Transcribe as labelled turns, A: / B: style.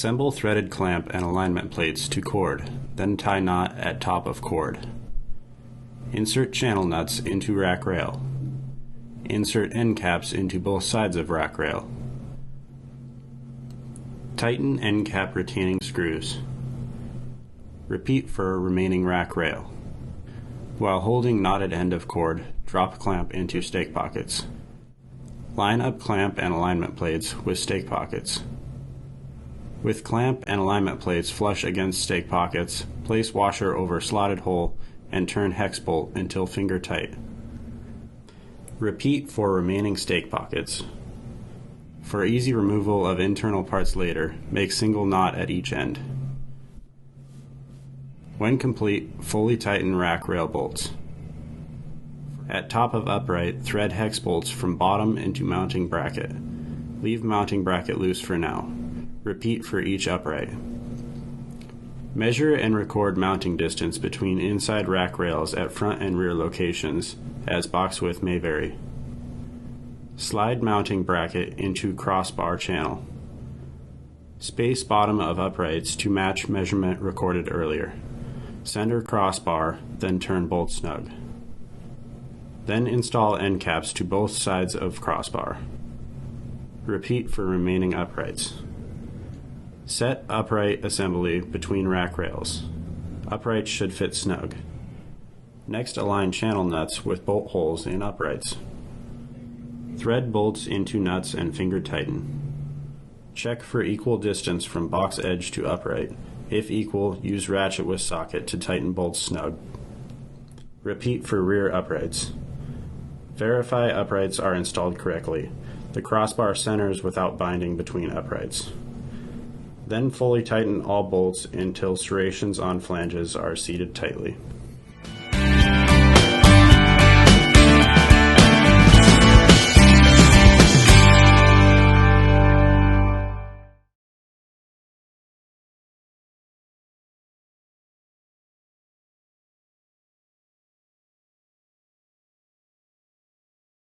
A: Assemble threaded clamp and alignment plates to cord, then tie knot at top of cord. Insert channel nuts into rack rail. Insert end caps into both sides of rack rail. Tighten end cap retaining screws. Repeat for remaining rack rail. While holding knotted end of cord, drop clamp into stake pockets. Line up clamp and alignment plates with stake pockets. With clamp and alignment plates flush against stake pockets, place washer over slotted hole and turn hex bolt until finger tight. Repeat for remaining stake pockets. For easy removal of internal parts later, make single knot at each end. When complete, fully tighten rack rail bolts. At top of upright, thread hex bolts from bottom into mounting bracket. Leave mounting bracket loose for now. Repeat for each upright. Measure and record mounting distance between inside rack rails at front and rear locations, as box width may vary. Slide mounting bracket into crossbar channel. Space bottom of uprights to match measurement recorded earlier. Center crossbar, then turn bolt snug. Then install end caps to both sides of crossbar. Repeat for remaining uprights. Set upright assembly between rack rails. Uprights should fit snug. Next, align channel nuts with bolt holes in uprights. Thread bolts into nuts and finger tighten. Check for equal distance from box edge to upright. If equal, use ratchet with socket to tighten bolts snug. Repeat for rear uprights. Verify uprights are installed correctly. The crossbar centers without binding between uprights. Then fully tighten all bolts until serrations on flanges are seated tightly.